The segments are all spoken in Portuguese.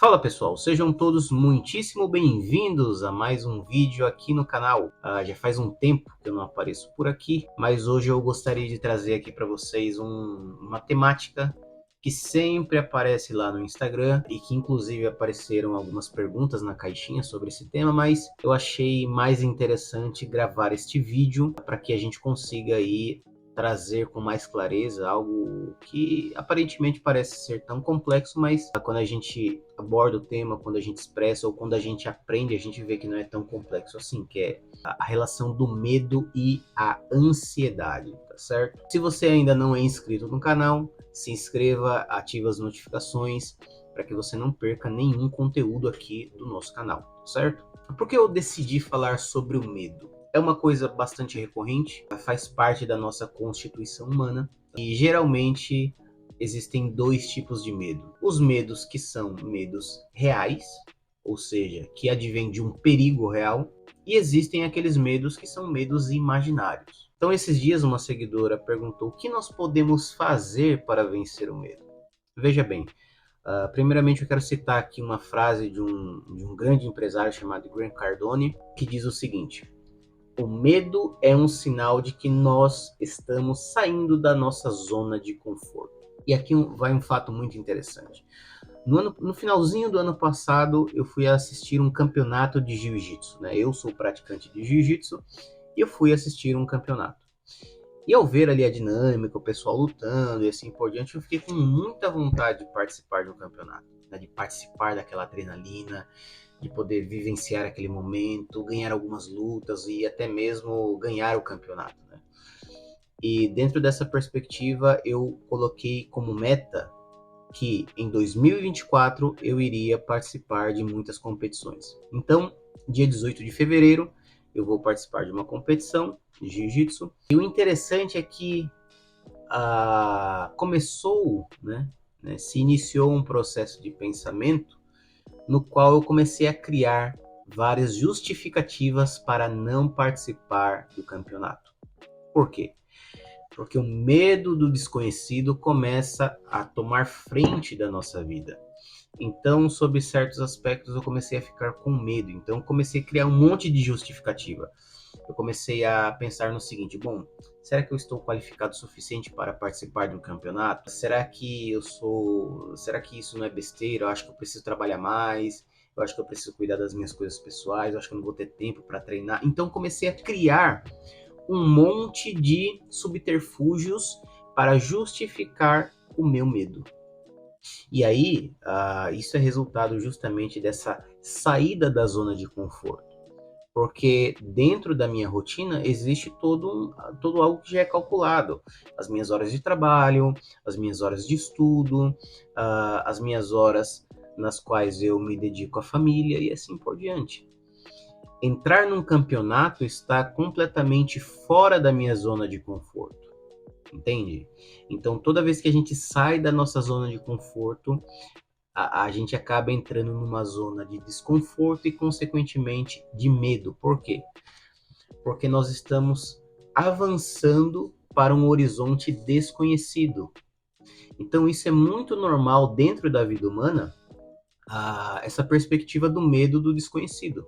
Fala pessoal, sejam todos muitíssimo bem-vindos a mais um vídeo aqui no canal. Já faz um tempo que eu não apareço por aqui, mas hoje eu gostaria de trazer aqui para vocês uma temática que sempre aparece lá no Instagram e que inclusive apareceram algumas perguntas na caixinha sobre esse tema, mas eu achei mais interessante gravar este vídeo para que a gente consiga aí trazer com mais clareza algo que aparentemente parece ser tão complexo, mas quando a gente aborda o tema, quando a gente expressa ou quando a gente aprende, a gente vê que não é tão complexo assim, que é a relação do medo e a ansiedade, tá certo? Se você ainda não é inscrito no canal, se inscreva, ative as notificações para que você não perca nenhum conteúdo aqui do nosso canal, certo? Por que eu decidi falar sobre o medo? É uma coisa bastante recorrente, faz parte da nossa constituição humana e geralmente existem dois tipos de medo. Os medos que são medos reais, ou seja, que advêm de um perigo real, e existem aqueles medos que são medos imaginários. Então, esses dias, uma seguidora perguntou o que nós podemos fazer para vencer o medo. Veja bem, primeiramente eu quero citar aqui uma frase de um grande empresário chamado Grant Cardone, que diz o seguinte: o medo é um sinal de que nós estamos saindo da nossa zona de conforto. E aqui vai um fato muito interessante. No finalzinho do ano passado, eu fui assistir um campeonato de jiu-jitsu, né? Eu sou praticante de jiu-jitsu e eu fui assistir um campeonato. E ao ver ali a dinâmica, o pessoal lutando e assim por diante, eu fiquei com muita vontade de participar de um campeonato, né? De participar daquela adrenalina, de poder vivenciar aquele momento, ganhar algumas lutas e até mesmo ganhar o campeonato, né? E dentro dessa perspectiva, eu coloquei como meta que em 2024 eu iria participar de muitas competições. Então, dia 18 de fevereiro, eu vou participar de uma competição de jiu-jitsu. E o interessante é que começou, né, se iniciou um processo de pensamento no qual eu comecei a criar várias justificativas para não participar do campeonato. Por quê? Porque o medo do desconhecido começa a tomar frente da nossa vida. Então, sobre certos aspectos, eu comecei a ficar com medo. Então, comecei a criar um monte de justificativa. Eu comecei a pensar no seguinte: bom, será que eu estou qualificado o suficiente para participar de um campeonato? Será que isso não é besteira? Eu acho que eu preciso trabalhar mais. Eu acho que eu preciso cuidar das minhas coisas pessoais. Eu acho que eu não vou ter tempo para treinar. Então, comecei a criar um monte de subterfúgios para justificar o meu medo. E aí, isso é resultado justamente dessa saída da zona de conforto. Porque dentro da minha rotina existe todo algo que já é calculado. As minhas horas de trabalho, as minhas horas de estudo, as minhas horas nas quais eu me dedico à família e assim por diante. Entrar num campeonato está completamente fora da minha zona de conforto, entende? Então, toda vez que a gente sai da nossa zona de conforto, a gente acaba entrando numa zona de desconforto e, consequentemente, de medo. Por quê? Porque nós estamos avançando para um horizonte desconhecido. Então, isso é muito normal dentro da vida humana, essa perspectiva do medo do desconhecido.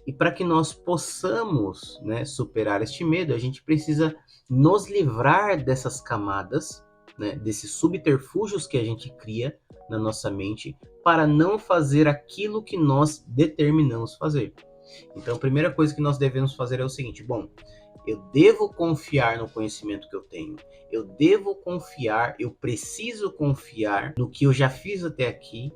E para que nós possamos, né, superar este medo, a gente precisa nos livrar dessas camadas, né, desses subterfúgios que a gente cria na nossa mente para não fazer aquilo que nós determinamos fazer. Então, a primeira coisa que nós devemos fazer é o seguinte: bom, eu devo confiar no conhecimento que eu tenho, eu devo confiar, eu preciso confiar no que eu já fiz até aqui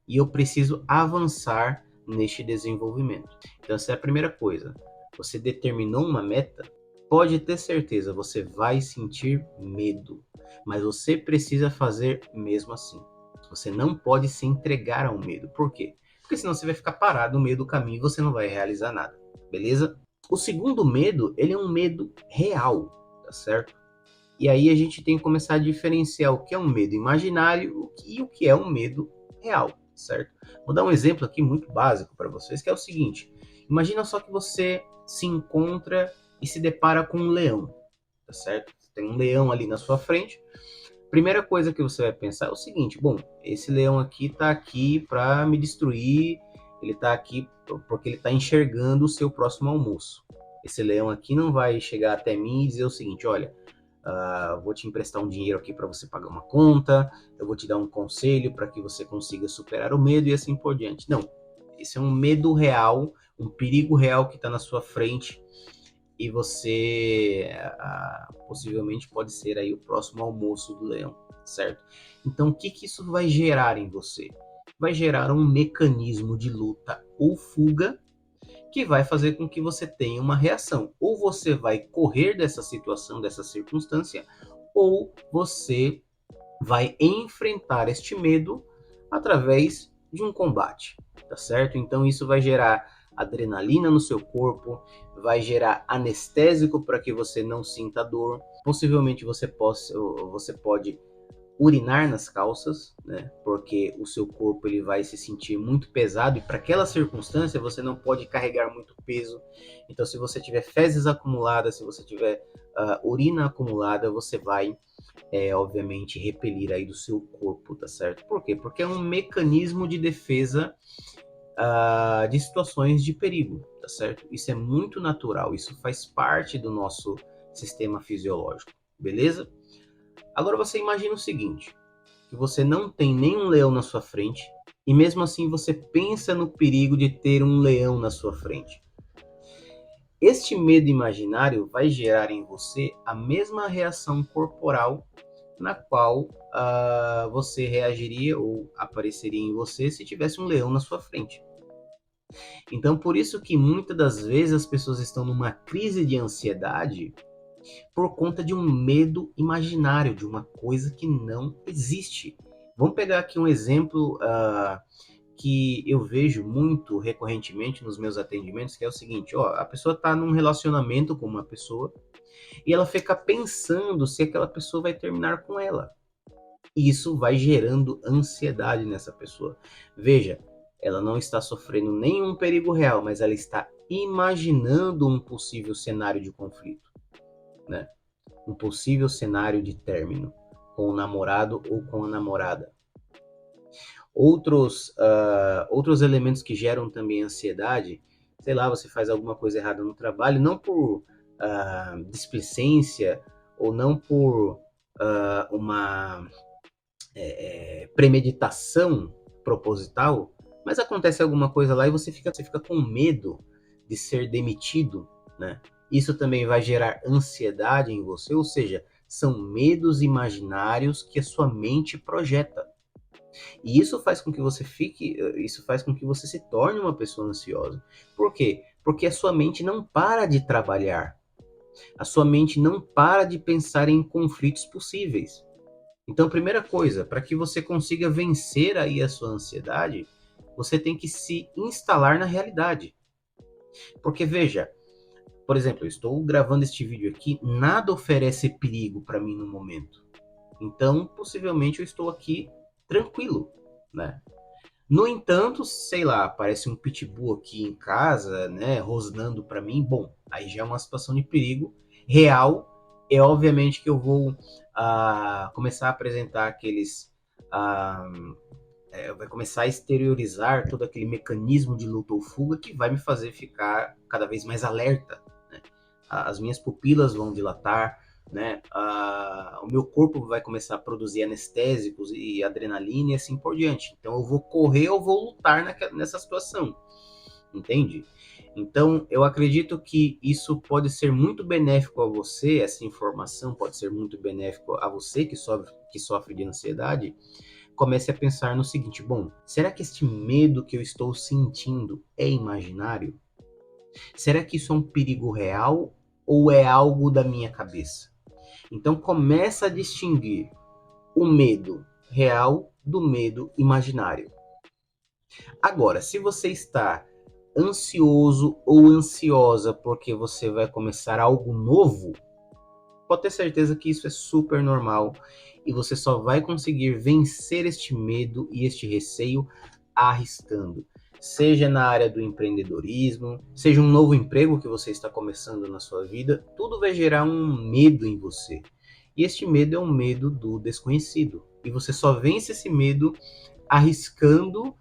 e eu preciso avançar neste desenvolvimento. Então, essa é a primeira coisa. Você determinou uma meta, pode ter certeza, você vai sentir medo, mas você precisa fazer mesmo assim. Você não pode se entregar ao medo. Por quê? Porque senão você vai ficar parado no meio do caminho e você não vai realizar nada, beleza? O segundo medo, ele é um medo real, tá certo? E aí a gente tem que começar a diferenciar o que é um medo imaginário e o que é um medo real, certo? Vou dar um exemplo aqui muito básico para vocês, que é o seguinte: imagina só que você se encontra e se depara com um leão, tá certo? Tem um leão ali na sua frente, Primeira coisa que você vai pensar é o seguinte: bom, esse leão aqui tá aqui para me destruir, ele tá aqui porque ele tá enxergando o seu próximo almoço. Esse leão aqui não vai chegar até mim e dizer o seguinte: olha, vou te emprestar um dinheiro aqui para você pagar uma conta, eu vou te dar um conselho para que você consiga superar o medo e assim por diante. Não, esse é um medo real, um perigo real que está na sua frente e você possivelmente pode ser aí o próximo almoço do leão, certo? Então, o que isso vai gerar em você? Vai gerar um mecanismo de luta ou fuga que vai fazer com que você tenha uma reação. Ou você vai correr dessa situação, dessa circunstância, ou você vai enfrentar este medo através de um combate, tá certo? Então isso vai gerar adrenalina no seu corpo, vai gerar anestésico para que você não sinta dor. Possivelmente você pode urinar nas calças, né? Porque o seu corpo ele vai se sentir muito pesado e para aquela circunstância você não pode carregar muito peso. Então, se você tiver fezes acumuladas, se você tiver urina acumulada, você vai, obviamente, repelir aí do seu corpo, tá certo? Por quê? Porque é um mecanismo de defesa de situações de perigo, tá certo? Isso é muito natural, isso faz parte do nosso sistema fisiológico, beleza? Agora você imagina o seguinte, que você não tem nenhum leão na sua frente e mesmo assim você pensa no perigo de ter um leão na sua frente. Este medo imaginário vai gerar em você a mesma reação corporal na qual você reagiria ou apareceria em você se tivesse um leão na sua frente. Então, por isso que muitas das vezes as pessoas estão numa crise de ansiedade por conta de um medo imaginário, de uma coisa que não existe. Vamos pegar aqui um exemplo que eu vejo muito recorrentemente nos meus atendimentos, que é o seguinte: ó, a pessoa está num relacionamento com uma pessoa e ela fica pensando se aquela pessoa vai terminar com ela. E isso vai gerando ansiedade nessa pessoa. Veja, ela não está sofrendo nenhum perigo real, mas ela está imaginando um possível cenário de conflito, né? Um possível cenário de término com o namorado ou com a namorada. Outros elementos que geram também ansiedade, sei lá, você faz alguma coisa errada no trabalho, não por displicência ou não por uma premeditação proposital, mas acontece alguma coisa lá e você fica com medo de ser demitido, né? Isso também vai gerar ansiedade em você, ou seja, são medos imaginários que a sua mente projeta. E isso faz com que você se torne uma pessoa ansiosa. Por quê? Porque a sua mente não para de trabalhar. A sua mente não para de pensar em conflitos possíveis. Então, primeira coisa, para que você consiga vencer aí a sua ansiedade, você tem que se instalar na realidade. Porque veja, por exemplo, eu estou gravando este vídeo aqui, nada oferece perigo para mim no momento. Então, possivelmente eu estou aqui tranquilo, né? No entanto, sei lá, aparece um pitbull aqui em casa, né, rosnando para mim. Bom, aí já é uma situação de perigo real. É obviamente que eu vou começar a apresentar vai começar a exteriorizar todo aquele mecanismo de luta ou fuga que vai me fazer ficar cada vez mais alerta, né? As minhas pupilas vão dilatar, né? O meu corpo vai começar a produzir anestésicos e adrenalina e assim por diante. Então eu vou correr ou vou lutar nessa situação, entende? Então eu acredito que isso pode ser muito benéfico a você, essa informação pode ser muito benéfico a você que sofre de ansiedade. Comece a pensar no seguinte: bom, será que este medo que eu estou sentindo é imaginário? Será que isso é um perigo real ou é algo da minha cabeça? Então começa a distinguir o medo real do medo imaginário. Agora, se você está ansioso ou ansiosa porque você vai começar algo novo, pode ter certeza que isso é super normal e você só vai conseguir vencer este medo e este receio arriscando. Seja na área do empreendedorismo, seja um novo emprego que você está começando na sua vida, tudo vai gerar um medo em você. E este medo é um medo do desconhecido. E você só vence esse medo arriscando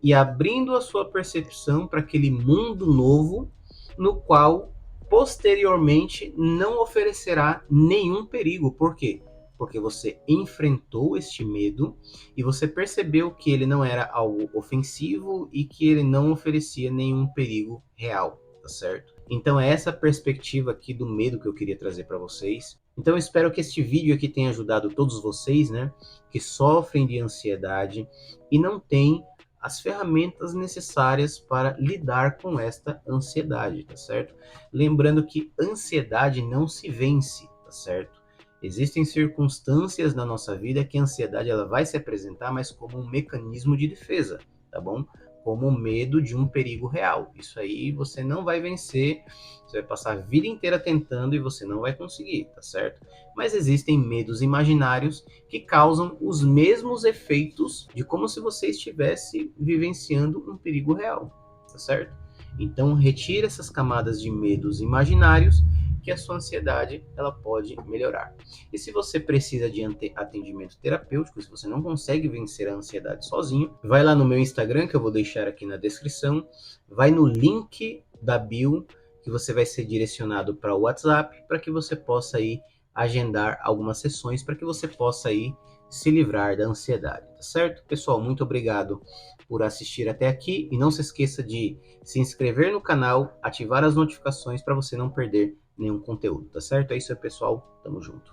e abrindo a sua percepção para aquele mundo novo, no qual posteriormente não oferecerá nenhum perigo. Por quê? Porque você enfrentou este medo e você percebeu que ele não era algo ofensivo e que ele não oferecia nenhum perigo real, tá certo? Então é essa perspectiva aqui do medo que eu queria trazer para vocês. Então eu espero que este vídeo aqui tenha ajudado todos vocês, né, que sofrem de ansiedade e não têm as ferramentas necessárias para lidar com esta ansiedade, tá certo? Lembrando que ansiedade não se vence, tá certo? Existem circunstâncias na nossa vida que a ansiedade ela vai se apresentar, mas como um mecanismo de defesa, tá bom? Como o medo de um perigo real. Isso aí você não vai vencer, você vai passar a vida inteira tentando e você não vai conseguir, tá certo? Mas existem medos imaginários que causam os mesmos efeitos de como se você estivesse vivenciando um perigo real, tá certo? Então retire essas camadas de medos imaginários que a sua ansiedade ela pode melhorar. E se você precisa de atendimento terapêutico, se você não consegue vencer a ansiedade sozinho, vai lá no meu Instagram, que eu vou deixar aqui na descrição, vai no link da bio, que você vai ser direcionado para o WhatsApp, para que você possa aí agendar algumas sessões, para que você possa aí se livrar da ansiedade, tá certo? Pessoal, muito obrigado por assistir até aqui e não se esqueça de se inscrever no canal, ativar as notificações para você não perder nenhum conteúdo, tá certo? É isso aí, pessoal. Tamo junto.